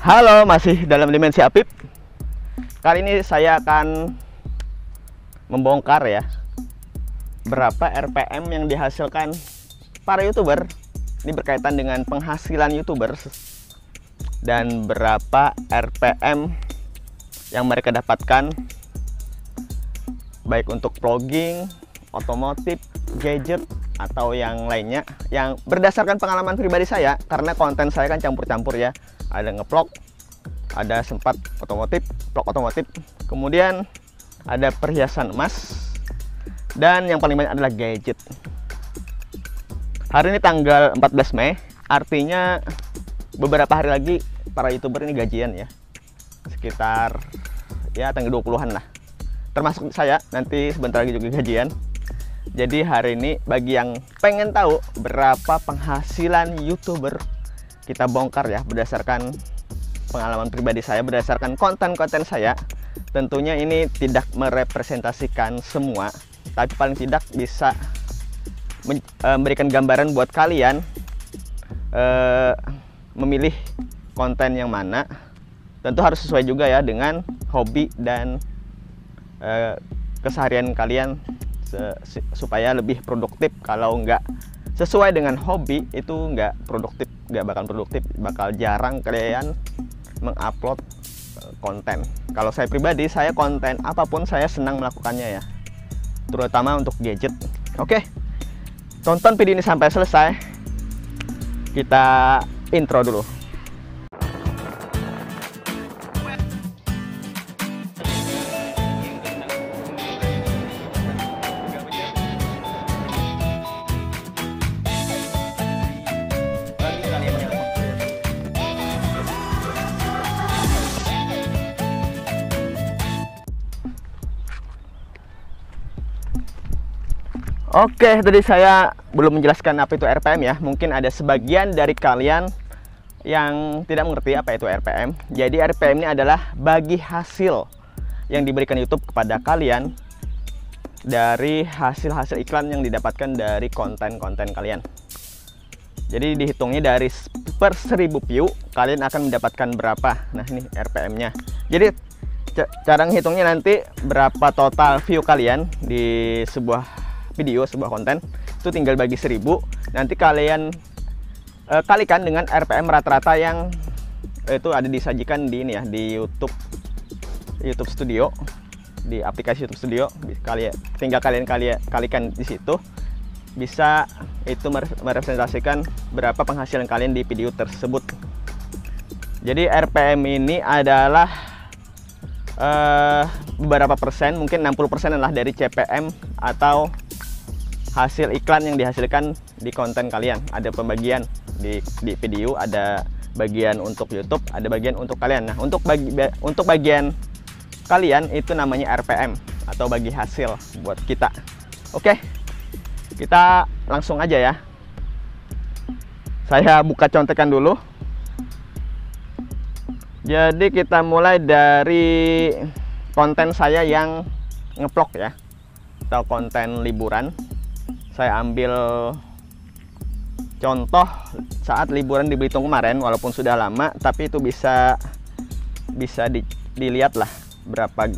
Halo, masih dalam Dimensi Apip. Kali ini saya akan membongkar ya berapa RPM yang dihasilkan para YouTuber. Ini berkaitan dengan penghasilan YouTuber dan berapa RPM yang mereka dapatkan baik untuk vlogging, otomotif, gadget atau yang lainnya yang berdasarkan pengalaman pribadi saya, karena konten saya kan campur-campur ya. Ada ngevlog, ada sempat otomotif, vlog otomotif, kemudian ada perhiasan emas, dan yang paling banyak adalah gadget. Hari ini tanggal 14 Mei, artinya beberapa hari lagi para YouTuber ini gajian ya. Sekitar ya tanggal 20-an lah. Termasuk saya, nanti sebentar lagi juga gajian. Jadi hari ini bagi yang pengen tahu berapa penghasilan YouTuber, kita bongkar ya berdasarkan pengalaman pribadi saya, berdasarkan konten-konten saya. Tentunya ini tidak merepresentasikan semua, tapi paling tidak bisa memberikan gambaran buat kalian memilih konten yang mana. Tentu harus sesuai juga ya dengan hobi dan keseharian kalian supaya lebih produktif. Kalau nggak sesuai dengan hobi itu nggak produktif, nggak bakal produktif, bakal jarang kalian mengupload konten. Kalau saya pribadi, saya konten apapun saya senang melakukannya ya, terutama untuk gadget. Oke, tonton video ini sampai selesai. Kita intro dulu. Oke, tadi saya belum menjelaskan apa itu RPM ya. Mungkin ada sebagian dari kalian yang tidak mengerti apa itu RPM. Jadi RPM ini adalah bagi hasil yang diberikan YouTube kepada kalian dari hasil-hasil iklan yang didapatkan dari konten-konten kalian. Jadi dihitungnya dari per 1000 view, kalian akan mendapatkan berapa. Nah ini RPM-nya. Jadi cara menghitungnya nanti berapa total view kalian di sebuah video, sebuah konten, itu tinggal bagi 1000. Nanti kalian kalikan dengan RPM rata-rata yang itu ada disajikan di ini ya, di YouTube Studio, di aplikasi YouTube Studio. Tinggal kalian kalikan di situ, bisa itu merepresentasikan berapa penghasilan kalian di video tersebut. Jadi RPM ini adalah beberapa persen, mungkin 60% adalah dari CPM atau hasil iklan yang dihasilkan di konten kalian. Ada pembagian di video, ada bagian untuk YouTube, ada bagian untuk kalian. Nah, untuk bagian kalian itu namanya RPM atau bagi hasil buat kita. Oke, kita langsung aja ya. Saya buka contekan dulu. Jadi kita mulai dari konten saya yang ngevlog ya, atau konten liburan. Saya ambil contoh saat liburan di Belitung kemarin, walaupun sudah lama, tapi itu bisa dilihat lah berapa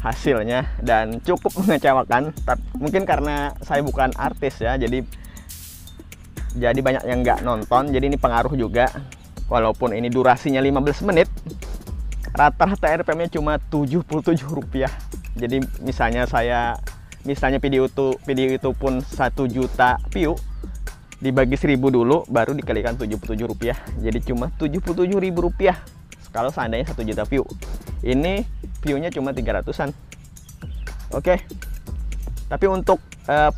hasilnya, dan cukup mengecewakan. Mungkin karena saya bukan artis ya, jadi banyak yang nggak nonton, jadi ini pengaruh juga. Walaupun ini durasinya 15 menit, rata-rata RPM-nya cuma Rp77. Jadi misalnya video itu pun 1 juta view, dibagi 1000 dulu baru dikalikan Rp77. Jadi cuma Rp77.000 kalau seandainya 1 juta view. Ini view-nya cuma 300-an. Oke. Tapi untuk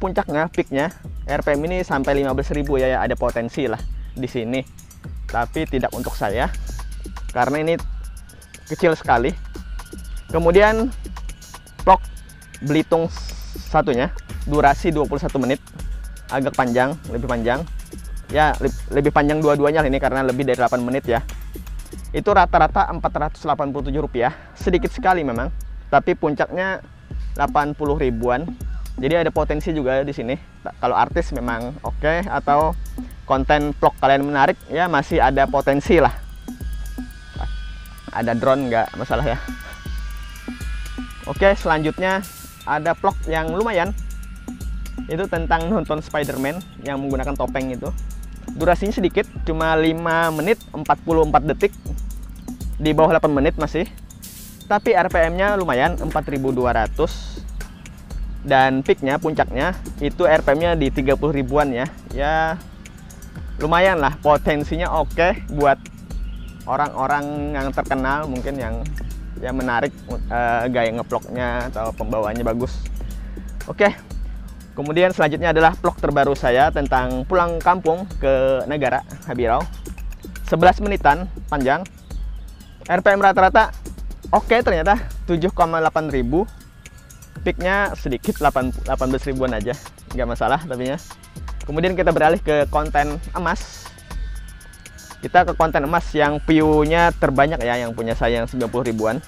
puncaknya, peak-nya RPM ini sampai 15.000 ya, ada potensi lah di sini. Tapi tidak untuk saya karena ini kecil sekali. Kemudian vlog Belitung satunya durasi 21 menit, agak panjang, lebih panjang ya, lebih panjang dua-duanya ini karena lebih dari 8 menit ya. Itu rata-rata Rp487, sedikit sekali memang, tapi puncaknya 80 ribuan. Jadi ada potensi juga di sini. Kalau artis memang oke, atau konten vlog kalian menarik ya, masih ada potensi lah. ada drone nggak masalah ya. Oke, selanjutnya ada vlog yang lumayan. Itu tentang nonton Spider-Man yang menggunakan topeng itu. Durasinya sedikit, cuma 5 menit 44 detik. Di bawah 8 menit masih. Tapi RPM-nya lumayan, 4200. Dan peaknya, puncaknya, itu RPM-nya di 30 ribuan ya. Ya, lumayan lah, potensinya oke buat orang-orang yang terkenal, mungkin yang menarik, gaya ngevlognya atau pembawaannya bagus. Oke. Kemudian selanjutnya adalah vlog terbaru saya tentang pulang kampung ke negara Habirau. 11 menitan panjang. RPM rata-rata oke ternyata 7,8 ribu. Peaknya sedikit 18 ribuan aja, nggak masalah tapi ya. Kemudian kita beralih ke konten emas. Kita ke konten emas yang view-nya terbanyak ya, yang punya saya yang 90 ribuan.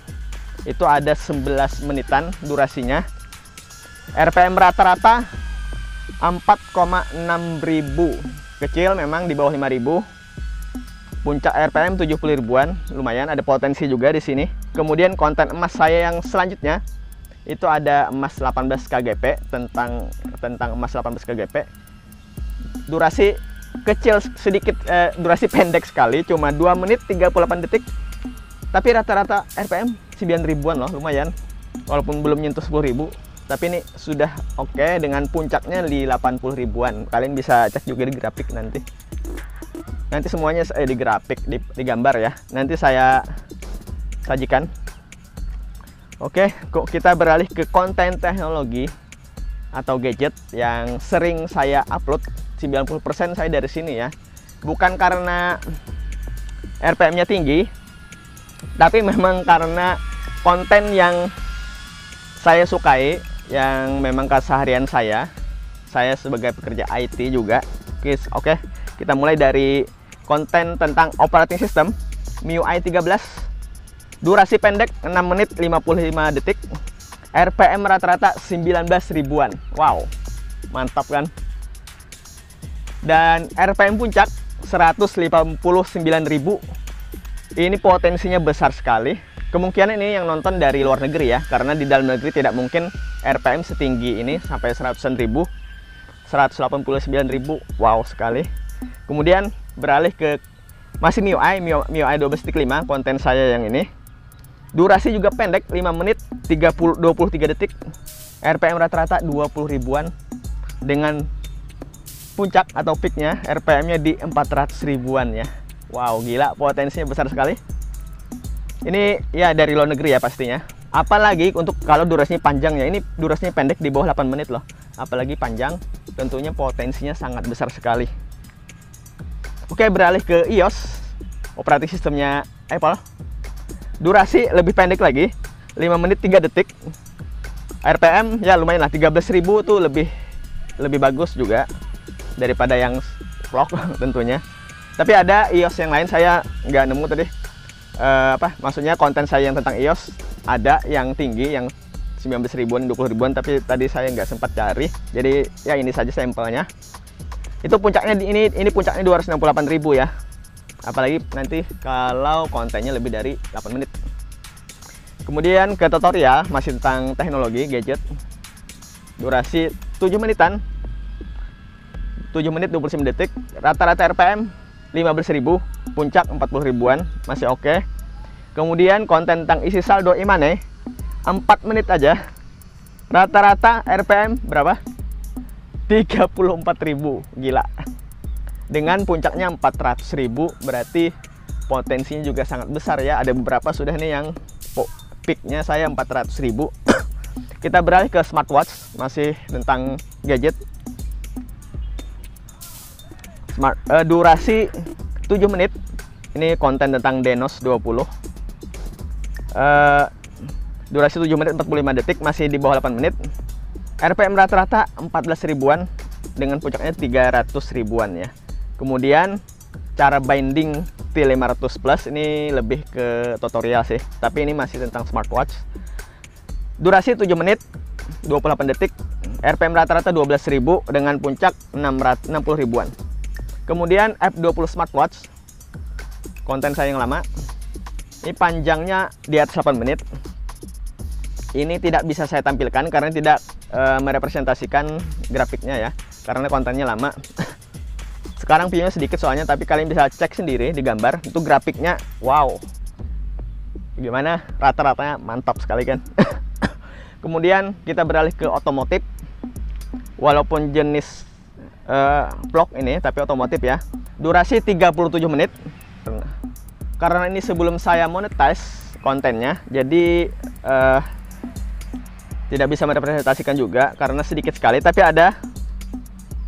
Itu ada 11 menitan durasinya. RPM rata-rata 4,6 ribu. Kecil memang di bawah 5 ribu. Puncak RPM 70 ribuan, lumayan, ada potensi juga di sini. Kemudian konten emas saya yang selanjutnya itu ada emas 18 KGP, tentang emas 18 KGP. Durasi kecil sedikit, durasi pendek sekali, cuma 2 menit 38 detik. Tapi rata-rata RPM 9 ribuan loh, lumayan. Walaupun belum nyentuh 10 ribu, tapi ini sudah oke dengan puncaknya di 80 ribuan. Kalian bisa cek juga di grafik nanti. Nanti semuanya di grafik, di gambar ya. Nanti saya sajikan. Oke, kok kita beralih ke konten teknologi atau gadget yang sering saya upload. 90% saya dari sini ya. Bukan karena RPM-nya tinggi, tapi memang karena konten yang saya sukai, yang memang keseharian saya. Saya sebagai pekerja IT juga. Oke, kita mulai dari konten tentang operating system MIUI 13. Durasi pendek 6 menit 55 detik. RPM rata-rata 19 ribuan. Wow, mantap kan? Dan RPM puncak 159.000. Ini potensinya besar sekali. Kemungkinan ini yang nonton dari luar negeri ya, karena di dalam negeri tidak mungkin RPM setinggi ini sampai 100-an ribu. 189.000. Wow sekali. Kemudian beralih ke masih MIUI 12.5, konten saya yang ini. Durasi juga pendek, 5 menit 23 detik. RPM rata-rata 20 ribuan. Dengan puncak atau peaknya RPM-nya di 400 ribuan ya. Wow, gila, potensinya besar sekali. Ini ya dari luar negeri ya pastinya. Apalagi untuk kalau durasinya panjang ya. Ini durasinya pendek di bawah 8 menit loh. Apalagi panjang, tentunya potensinya sangat besar sekali. Oke, beralih ke iOS, operating sistemnya Apple. Durasi lebih pendek lagi, 5 menit 3 detik. RPM ya lumayan lah, 13.000 tuh lebih bagus juga daripada yang vlog tentunya. Tapi ada iOS yang lain saya nggak nemu tadi. Maksudnya konten saya yang tentang iOS ada yang tinggi, yang 19 ribuan, 20 ribuan, tapi tadi saya nggak sempat cari. Jadi ya ini saja sampelnya. Itu puncaknya ini puncaknya 268.000 ya. Apalagi nanti kalau kontennya lebih dari 8 menit. Kemudian ke tutorial masih tentang teknologi gadget. Durasi 7 menitan. 7 menit 29 detik. Rata-rata RPM 15.000, puncak 40 ribuan, masih oke. Kemudian konten tentang isi saldo e-money 4 menit aja. Rata-rata RPM berapa? 34.000, gila. Dengan puncaknya 400.000, berarti potensinya juga sangat besar ya. Ada beberapa sudah nih yang peaknya saya 400.000. Kita beralih ke smartwatch, masih tentang gadget. Durasi 7 menit. Ini konten tentang Denos 20. Durasi 7 menit 45 detik, masih di bawah 8 menit. RPM rata-rata 14 ribuan dengan puncaknya 300 ribuan ya. Kemudian cara binding T500 Plus ini lebih ke tutorial sih, tapi ini masih tentang smartwatch. Durasi 7 menit 28 detik. RPM rata-rata 12.000 dengan puncak 60 ribuan. Kemudian F20 smartwatch, konten saya yang lama. Ini panjangnya di atas 8 menit. Ini tidak bisa saya tampilkan karena tidak merepresentasikan grafiknya ya, karena kontennya lama. Sekarang videonya sedikit soalnya, tapi kalian bisa cek sendiri di gambar itu grafiknya. Wow, gimana, rata-ratanya mantap sekali kan. Kemudian kita beralih ke otomotif. Walaupun jenis vlog ini tapi otomotif ya, durasi 37 menit. Karena ini sebelum saya monetize kontennya, jadi tidak bisa merepresentasikan juga karena sedikit sekali. Tapi ada,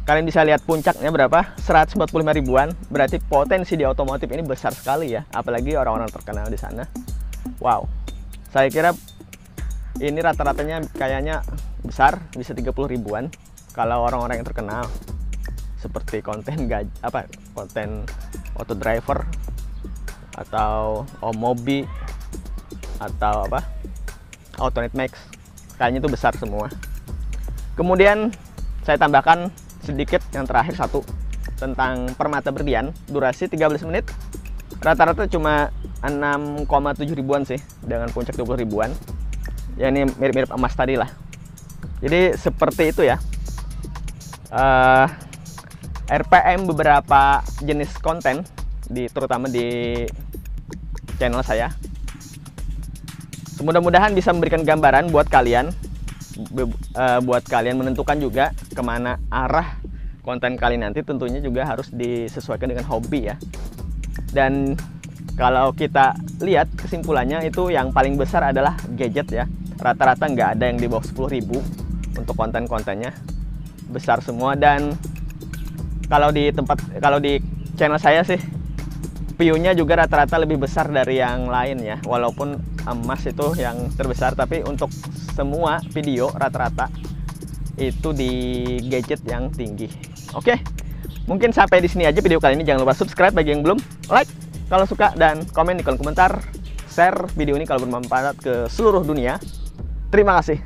kalian bisa lihat puncaknya berapa, 145 ribuan. Berarti potensi di otomotif ini besar sekali ya, apalagi orang-orang terkenal di sana. Wow, saya kira ini rata-ratanya kayaknya besar, bisa 30 ribuan kalau orang-orang yang terkenal, seperti konten konten auto driver atau Mobi atau Autonet Max, kayaknya itu besar semua. Kemudian saya tambahkan sedikit yang terakhir satu tentang permata berlian, durasi 13 menit, rata-rata cuma 6,7 ribuan sih dengan puncak 20 ribuan. Ya ini mirip-mirip emas tadi lah. Jadi seperti itu ya. RPM beberapa jenis konten terutama di channel saya. Mudah-mudahan bisa memberikan gambaran buat kalian, menentukan juga kemana arah konten kalian nanti. Tentunya juga harus disesuaikan dengan hobi ya. Dan kalau kita lihat kesimpulannya, itu yang paling besar adalah gadget ya. Rata-rata nggak ada yang di bawah 10.000 untuk konten-kontennya, besar semua. Dan kalau di channel saya sih, view-nya juga rata-rata lebih besar dari yang lain ya. Walaupun emas itu yang terbesar, tapi untuk semua video rata-rata itu di gadget yang tinggi. Oke, mungkin sampai di sini aja video kali ini. Jangan lupa subscribe bagi yang belum, like kalau suka, dan komen di kolom komentar. Share video ini kalau bermanfaat ke seluruh dunia. Terima kasih.